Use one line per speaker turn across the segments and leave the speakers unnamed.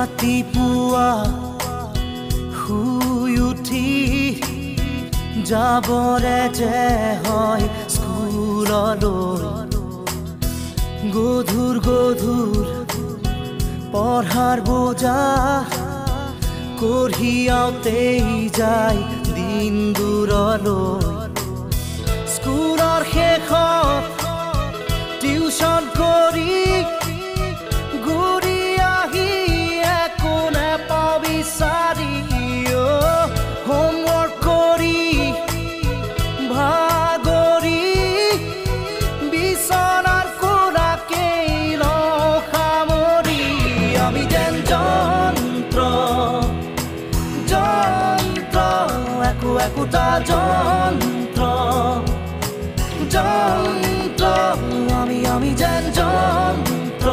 ৰাতিপুৱা শুই উঠি যাবৰে যে হয় স্কুললৈ গধুৰ গধুৰ পঢ়াৰ বোজা কঢ়িয়াওঁতেই যায় দিন দূৰলৈ স্কুলৰ শেষত টিউচন কৰি ঘূৰি আহি একো নেপাওঁ বিচাৰি হোমৱৰ্ক কৰি ভাগৰি বিচনাৰ কোলাকেই লওঁ সামৰি আমি যেন যন্ত্ৰ যন্ত্ৰ একো একোটা যন্ত্ৰ যন্ত্ৰ আমি যেন যন্ত্ৰ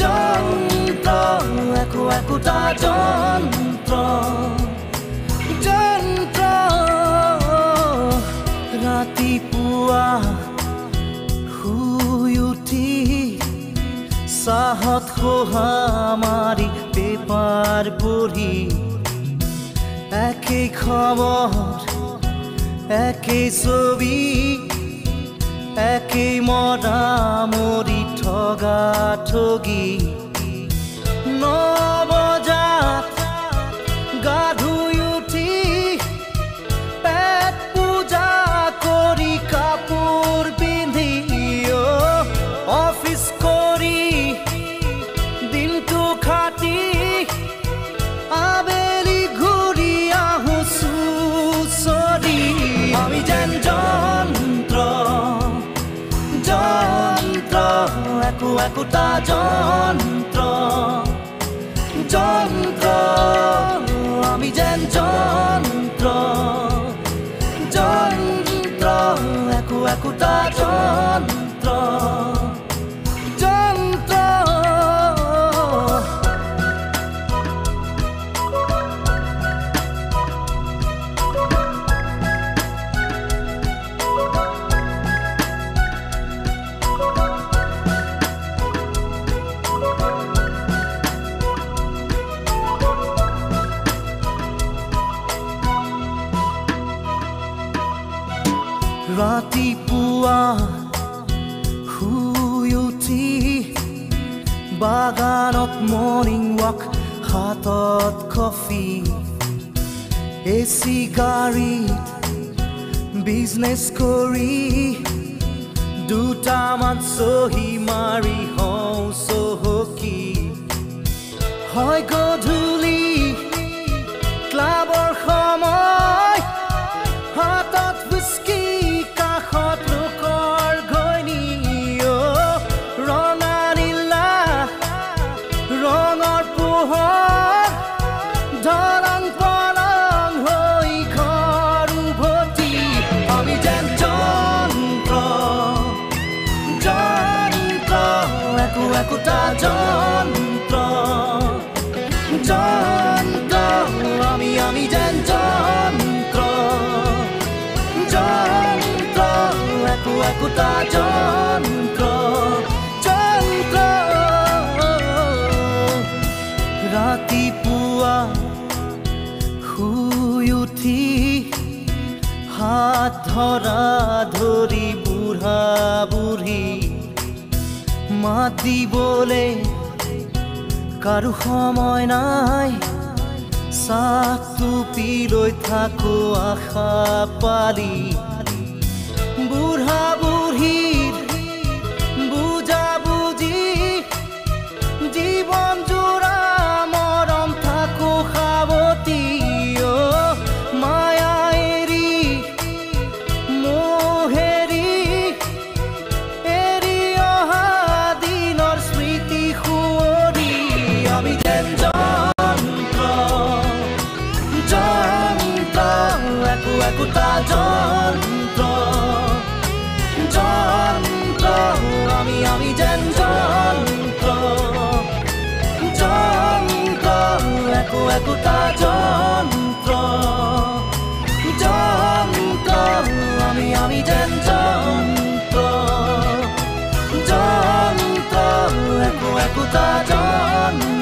যন্ত্ৰ একো একোটা যন্ত্ৰ যন্ত্ৰ ৰাতিপুৱা শুই উঠি চাহত খোহা মাৰি পেপাৰ পঢ়ি একেই খবৰ একেই ছবি একেই মৰামৰি ঠগা ঠগি 9 বজাত গা ধুই উঠি পেট পূজা কৰি কাপোৰ পিন্ধি অফিচ কৰি দিনটো খাটি আবেলি ঘূৰি আহো চুচৰি আমি যেন যন্ত্ৰ যন্ত্ৰ একো একোটা যন্ত্ৰ যন্ত্ৰ আমি যেন যন্ত্ৰ যন্ত্ৰ একো একোটা যন্ত্ৰ যন্ত্ৰ ৰাতিপুৱা শুই উঠি বাগানত মৰ্ণিং ৱাক হাতত কফি এচি গাড়ীত বিজনেছ কৰি দুটামান চহী মাৰি হওঁ চহকী হয় গধূলি ক্লাবৰ সময় হাতত হুস্কি ৰঙৰ পোহৰ ধৰণ পলং হৈ ঘৰ উভতি আমি যেন যন্ত্ৰ যন্ত্ৰ একো একোটা যন্ত্ৰ যন্ত্ৰ আমি যেন যন্ত্ৰ যন্ত্ৰ একো একোটা যন্ত্ৰ যন্ত্ৰ ৰাতিপুৱা শুই উঠি হাত ধৰা ধৰি বুঢ়া বুঢ়ী মাত দিবলে কাৰো সময় নাই চাহটো পিলৈ থাকো আশা পালি বুঢ়া বুঢ়ীৰ বুজা বুজি জীৱন জোৰা মৰম থাকো সাৱতি মায়া এৰি মোহেৰি এৰি অহা দিনৰ স্মৃতি সুঁৱৰি আমি যেন যন্ত্ৰ যন্ত্ৰ একো একোটা যন্ত্ৰ যন্ত্ৰ আমি যেন যন্ত্ৰ যন্ত্ৰ একো একোটা যন্ত্ৰ যন্ত্ৰ আমি যেন যন্ত্ৰ যন্ত্ৰ একো একোটা যন্ত্ৰ